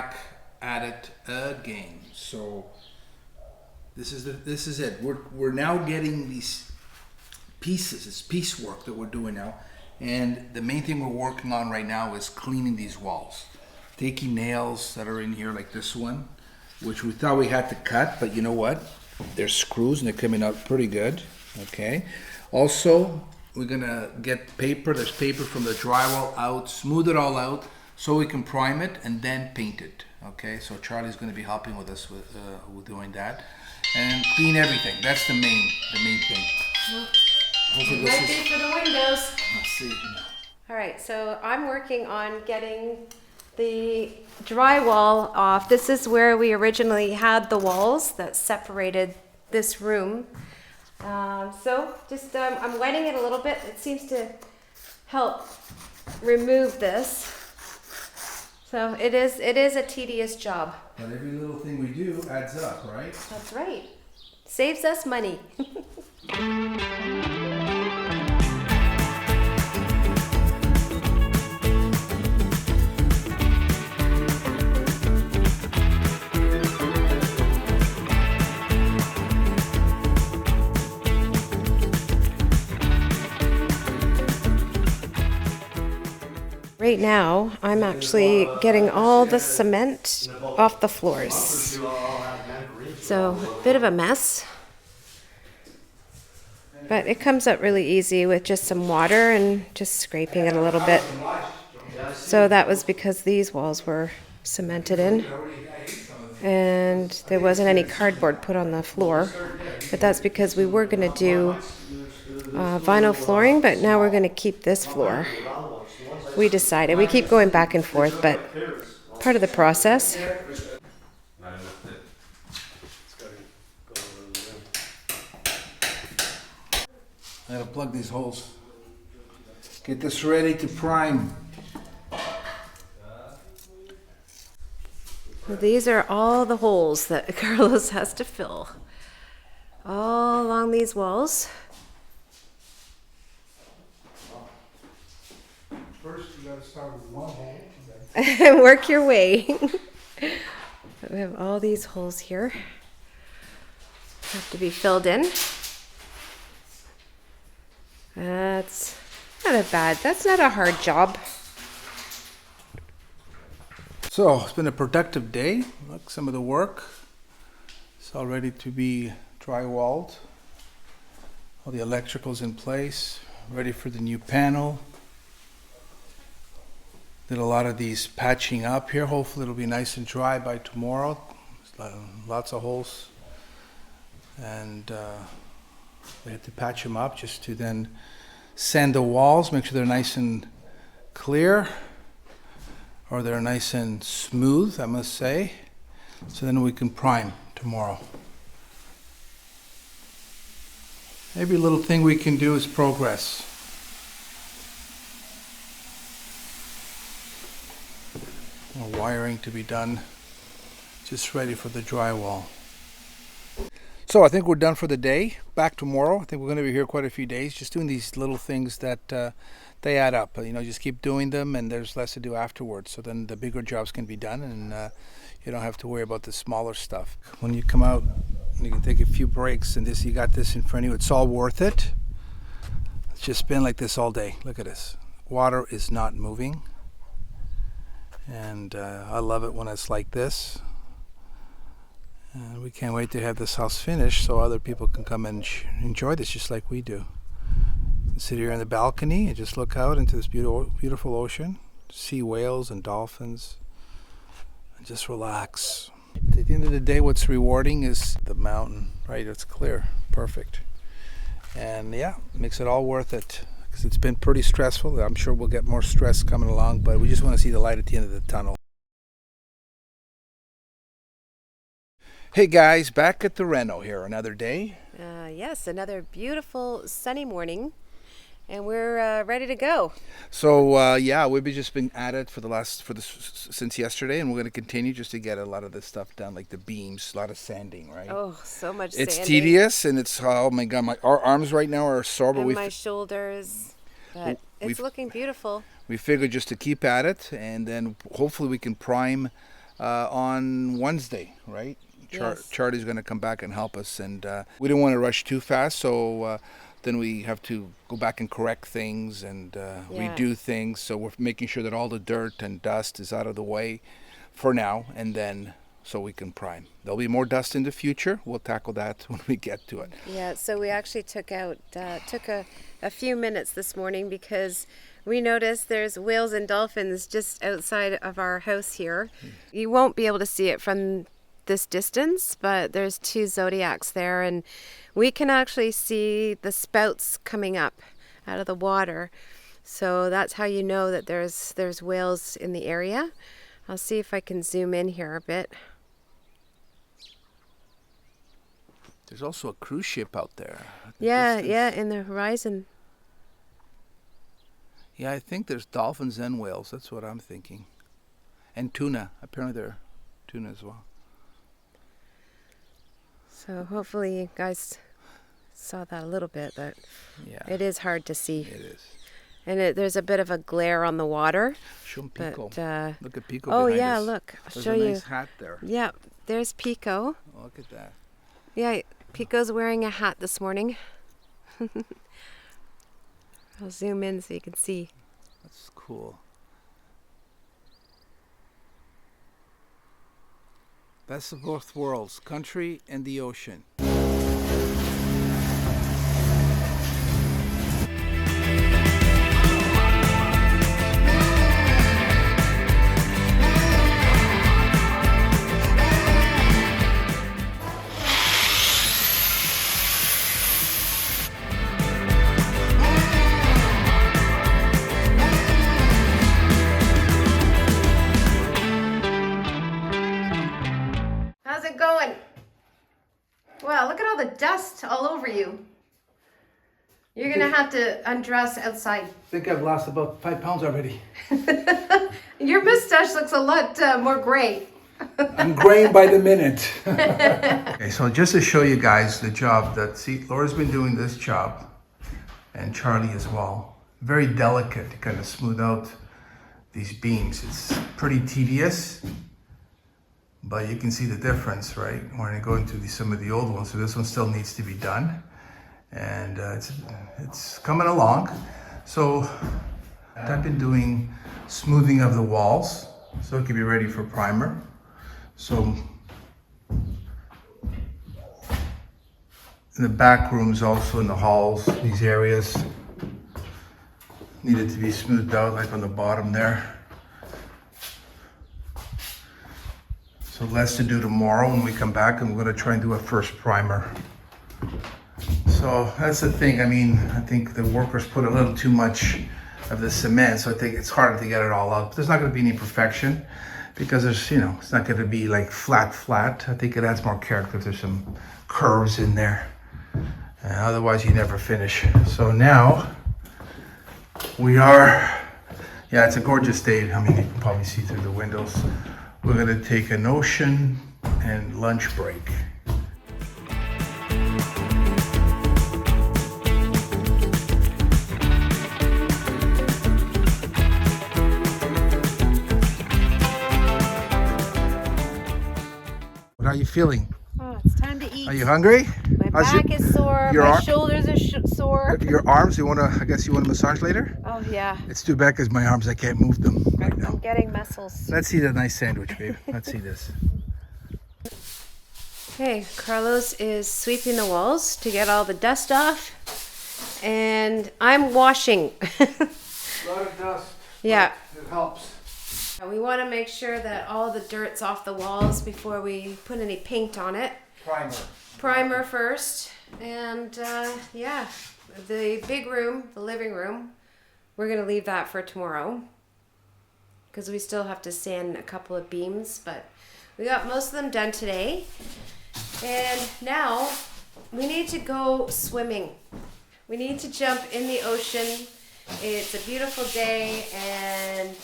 back at it again. So this is it. We're now getting these pieces. It's piecework that we're doing now, and the main thing we're working on right now is cleaning these walls, taking nails that are in here like this one, which we thought we had to cut, but you know what? There's screws and they're coming out pretty good. Okay. Also, we're gonna get paper. There's paper from the drywall out, smooth it all out, so we can prime it and then paint it. Okay. So Charlie's gonna be helping with us with doing that and clean everything. That's the main thing. Well, it might be for the windows. Let's see. All right. So I'm working on getting the drywall off. This is where we originally had the walls that separated this room. So just I'm wetting it a little bit. It seems to help remove this. So it is a tedious job. But every little thing we do adds up, right? That's right. Saves us money. Right now, I'm actually getting all the cement off the floors. So, a bit of a mess. But it comes up really easy with just some water and just scraping it a little bit. So that was because these walls were cemented in. And there wasn't any cardboard put on the floor. But that's because we were going to do vinyl flooring, but now we're going to keep this floor. We decided. We keep going back and forth, but part of the process. I gotta plug these holes. Get this ready to prime. Well, these are all the holes that Carlos has to fill. All along these walls. First, you gotta start with one hole. And work your way. We have all these holes here. Have to be filled in. That's that's not a hard job. So, it's been a productive day. Look, some of the work. It's all ready to be drywalled. All the electrical's in place. Ready for the new panel. Did a lot of these patching up here. Hopefully it'll be nice and dry by tomorrow. Lots of holes. And we had to patch them up just to then sand the walls, make sure they're nice and clear, or they're nice and smooth, I must say. So then we can prime tomorrow. Every little thing we can do is progress. More wiring to be done, just ready for the drywall. So I think we're done for the day. Back tomorrow. I think we're going to be here quite a few days, just doing these little things that they add up. You know, just keep doing them, and there's less to do afterwards. So then the bigger jobs can be done, and you don't have to worry about the smaller stuff. When you come out, you can take a few breaks, and you got this in front of you. It's all worth it. It's just been like this all day. Look at this. Water is not moving. And I love it when it's like this. And we can't wait to have this house finished so other people can come and enjoy this just like we do. You can sit here on the balcony and just look out into this beautiful ocean, see whales and dolphins, and just relax. At the end of the day, what's rewarding is the mountain, right? It's clear, perfect. And yeah, it makes it all worth it. Because it's been pretty stressful. I'm sure we'll get more stress coming along, but we just want to see the light at the end of the tunnel. Hey guys, back at the RENO here, another day. Yes, another beautiful sunny morning, and we're ready to go. So yeah, we've just been at it since yesterday, and we're going to continue just to get a lot of this stuff done, like the beams, a lot of sanding, right? Oh, so much It's sanding. tedious, and it's, oh my God, our arms right now are sore, but and my shoulders, but it's looking beautiful. We figured just to keep at it, and then hopefully we can prime on Wednesday, right? Yes. Charlie's going to come back and help us, and we didn't want to rush too fast, so then we have to go back and correct things and redo things. So we're making sure that all the dirt and dust is out of the way for now, and then so we can prime. There'll be more dust in the future. We'll tackle that when we get to it. Yeah, so we actually took a few minutes this morning because we noticed there's whales and dolphins just outside of our house here. You won't be able to see it from this distance, but there's 2 zodiacs there, and we can actually see the spouts coming up out of the water. So that's how you know that there's whales in the area. I'll see if I can zoom in here a bit. There's also a cruise ship out there. Yeah, in the horizon. Yeah, I think there's dolphins and whales. That's what I'm thinking. And tuna. Apparently there are tuna as well. So hopefully you guys saw that a little bit, but yeah, it is hard to see. It is. And there's a bit of a glare on the water. Show 'em Pico. But, look at Pico oh behind yeah, us. look. I'll There's show a you. nice hat there. Yeah, there's Pico. Oh, look at that. Yeah, Pico's wearing a hat this morning. I'll zoom in so you can see. That's cool. Best of both worlds, country and the ocean. How's it going? Wow, look at all the dust all over you. You're gonna have to undress outside. I think I've lost about 5 pounds already. Your mustache looks a lot more gray. I'm graying by the minute. Okay, so just to show you guys the job Laura's been doing this job, and Charlie as well. Very delicate to kind of smooth out these beams. It's pretty tedious, but you can see the difference, right? When I go into some of the old ones, so this one still needs to be done, and it's coming along. So I've been doing smoothing of the walls, so it can be ready for primer. So in the back rooms, also in the halls, these areas needed to be smoothed out, like on the bottom there. So less to do tomorrow when we come back, and we're going to try and do a first primer. So that's the thing. I mean, I think the workers put a little too much of the cement, so I think it's harder to get it all out. But there's not going to be any perfection, because there's, it's not going to be like flat. I think it adds more character. There's some curves in there. Otherwise, you never finish. So now we are, it's a gorgeous day. I mean, you can probably see through the windows. We're going to take an ocean and lunch break. How are you feeling? Oh, it's time to eat. Are you hungry? My back is sore. My shoulders are sore. Your arms, I guess you want a massage later? Oh, yeah. It's too bad because my arms, I can't move them right now. I'm getting muscles. Let's eat a nice sandwich, babe. Let's see this. Okay, Carlos is sweeping the walls to get all the dust off. And I'm washing. A lot of dust. Yeah. It helps. We want to make sure that all the dirt's off the walls before we put any paint on it. Primer first. And the big room, the living room, we're going to leave that for tomorrow, because we still have to sand a couple of beams, but we got most of them done today. And now we need to go swimming. We need to jump in the ocean. It's a beautiful day, and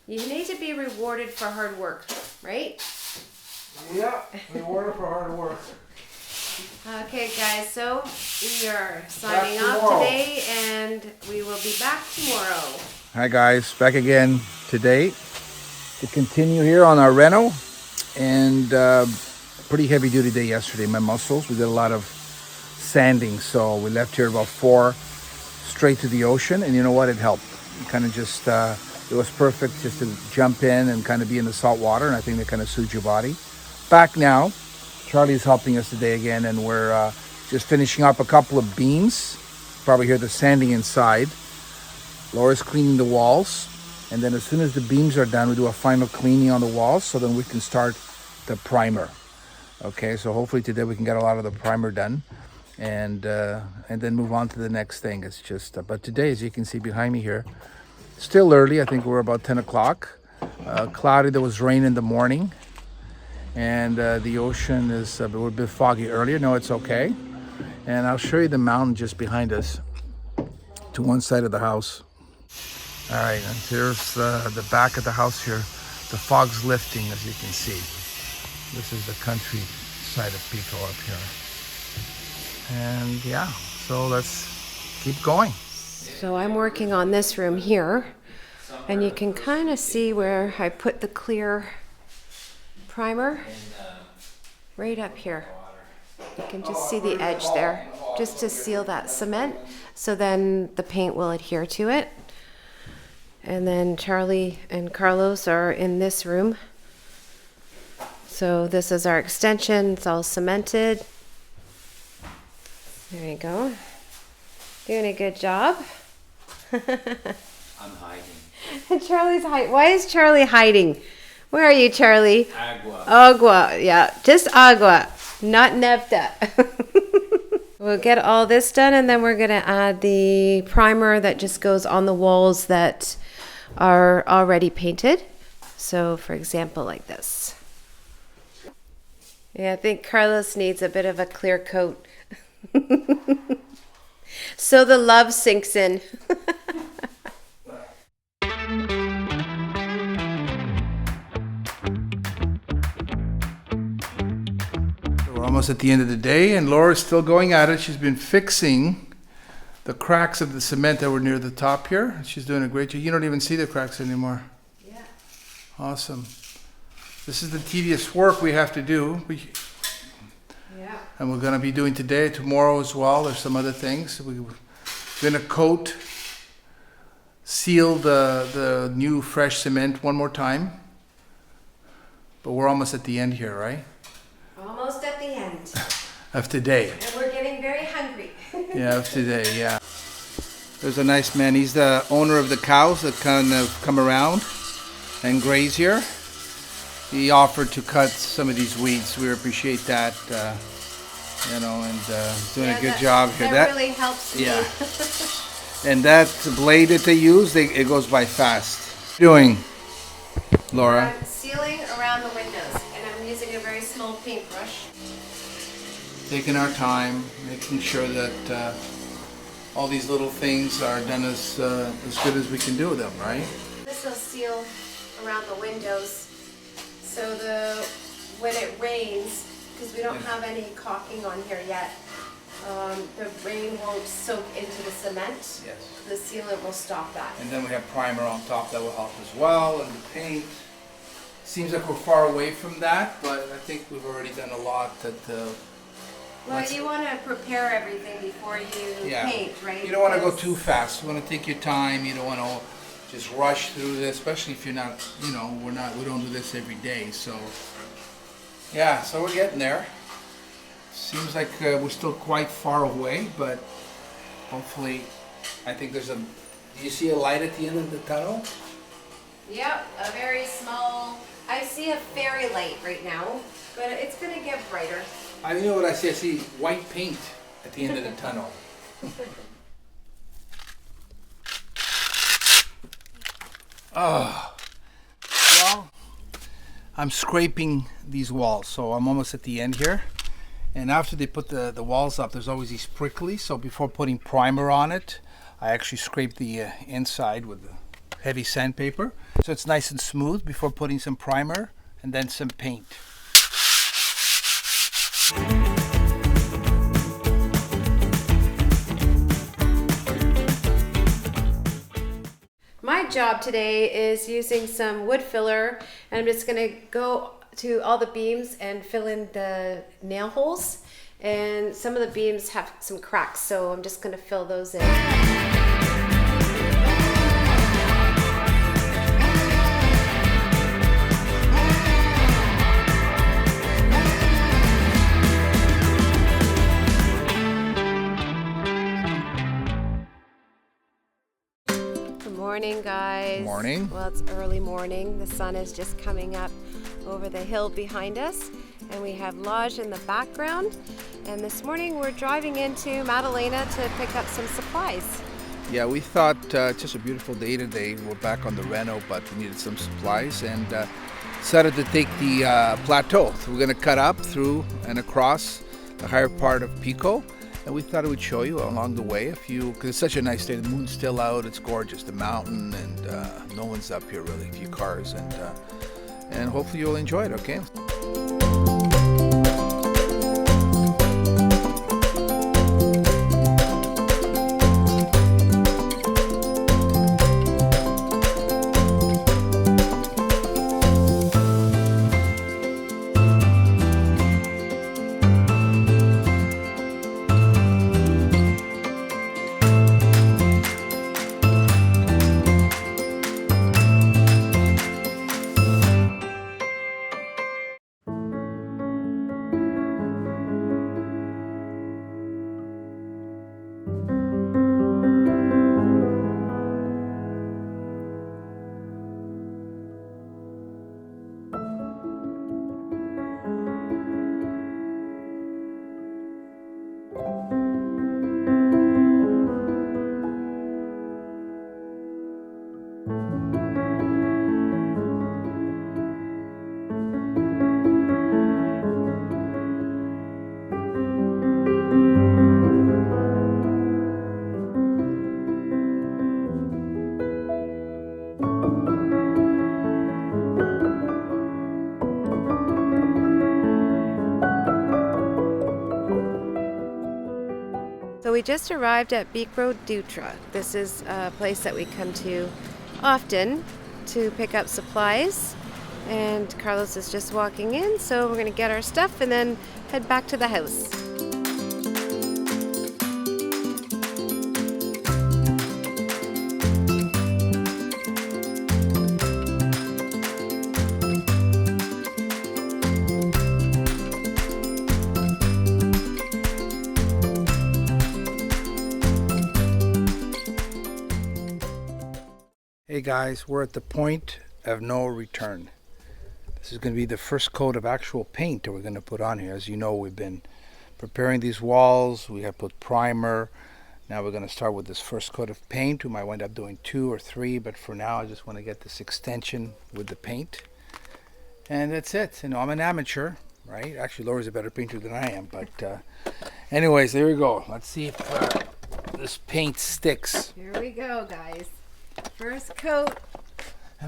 you need to be rewarded for hard work, right? Yeah, rewarded for hard work. Okay, guys, so we are signing off today, and we will be back tomorrow. Hi, guys. Back again today. to continue here on our reno, and pretty heavy duty day yesterday. My muscles, we did a lot of sanding, so we left here about 4 straight to the ocean, and you know what, it helped. It kind of just it was perfect just to jump in and kind of be in the salt water, and I think that kind of soothes your body. Back now, Charlie's helping us today again, and we're just finishing up a couple of beams. Probably hear the sanding inside. Laura's cleaning the walls, and then as soon as the beams are done, we do a final cleaning on the walls, so then we can start the primer. Okay, so hopefully today we can get a lot of the primer done, and then move on to the next thing. It's just, but today, as you can see behind me here, still early. I think we're about 10 o'clock. Cloudy. There was rain in the morning, and the ocean is a little bit foggy earlier. No, it's okay. And I'll show you the mountain just behind us to one side of the house. All right, and here's the back of the house here. The fog's lifting, as you can see. This is the country side of Pico up here. And yeah, so let's keep going. So I'm working on this room here, and you can kind of see where I put the clear primer right up here. You can just see the edge there, just to seal that cement, so then the paint will adhere to it. And then Charlie and Carlos are in this room. So this is our extension. It's all cemented. There you go. Doing a good job. I'm hiding. Charlie's hiding. Why is Charlie hiding? Where are you, Charlie? Agua. Agua. Yeah, just agua, not nafta. We'll get all this done, and then we're going to add the primer that just goes on the walls that are already painted. So, for example, like this. Yeah, I think Carlos needs a bit of a clear coat. So the love sinks in. We're almost at the end of the day, and Laura's still going at it. She's been fixing the cracks of the cement that were near the top here. She's doing a great job. You don't even see the cracks anymore. Yeah. Awesome. This is the tedious work we have to do. Yeah. And we're going to be doing today, tomorrow as well. There's some other things. We're going to seal the new fresh cement one more time. But we're almost at the end here, right? Almost at the end. Of today. And we're getting very hungry. Yeah, of today, yeah. There's a nice man. He's the owner of the cows that kind of come around and graze here. He offered to cut some of these weeds. We appreciate that, and doing a good job here. That really helps me. Yeah. And that blade that they use, it goes by fast. What are you doing, Laura? I'm sealing around the windows, and I'm using a very small paintbrush. Taking our time, making sure that all these little things are done as good as we can do them, right? This will seal around the windows, so when it rains, because we don't have any caulking on here yet, the rain won't soak into the cement. Yes. The sealant will stop that. And then we have primer on top that will help as well, and the paint. Seems like we're far away from that, but I think we've already done a lot that. Well, you want to prepare everything before you paint, right? You don't want to go too fast. You want to take your time. You don't want to just rush through this, especially if you're not, we don't do this every day. So, yeah, so we're getting there. Seems like we're still quite far away, but hopefully, I think do you see a light at the end of the tunnel? Yep, a very small, I see a fairy light right now, but it's going to get brighter. I know what I see. I see white paint at the end of the tunnel. Oh, well, I'm scraping these walls, so I'm almost at the end here. And after they put the walls up, there's always these prickly. So before putting primer on it, I actually scrape the inside with the heavy sandpaper. So it's nice and smooth before putting some primer and then some paint. job today is using some wood filler, and I'm just gonna go to all the beams and fill in the nail holes. And some of the beams have some cracks, so I'm just gonna fill those in. Morning, guys. Morning. Well, it's early morning. The sun is just coming up over the hill behind us, and we have Lodge in the background. And this morning we're driving into Madalena to pick up some supplies. Yeah, we thought it's just a beautiful day today. We're back on the Reno, but we needed some supplies and decided to take the plateau. So we're going to cut up through and across the higher part of Pico. And we thought I would show you along the way because it's such a nice day. The moon's still out, it's gorgeous, the mountain, and no one's up here really, a few cars, and hopefully you'll enjoy it, okay? So we just arrived at Pico Dutra. This is a place that we come to often to pick up supplies. And Carlos is just walking in, so we're going to get our stuff and then head back to the house. Hey guys, we're at the point of no return. This is going to be the first coat of actual paint that we're going to put on here. As you know, we've been preparing these walls. We have put primer. Now we're going to start with this first coat of paint. We might wind up doing 2 or 3, but for now I just want to get this extension with the paint. And that's it. You know, I'm an amateur, right? Actually, Laura's a better painter than I am. But anyways, there we go. Let's see if this paint sticks. Here we go, guys. First coat. Oh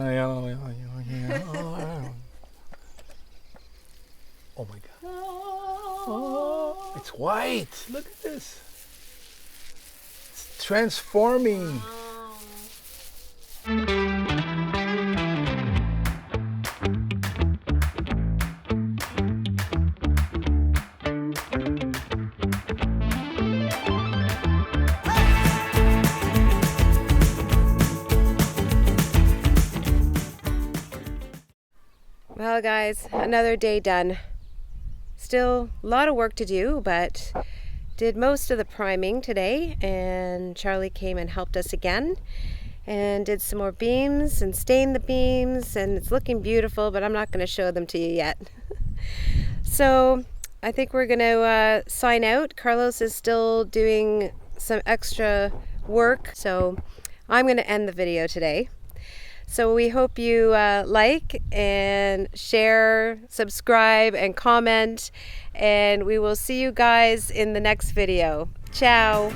my god. Oh, it's white. Look at this. It's transforming. Well, guys, another day done. Still a lot of work to do, but did most of the priming today, and Charlie came and helped us again and did some more beams and stained the beams, and it's looking beautiful, but I'm not going to show them to you yet. So I think we're going to sign out. Carlos is still doing some extra work, so I'm going to end the video today. So we hope you like and share, subscribe, and comment. And we will see you guys in the next video. Ciao.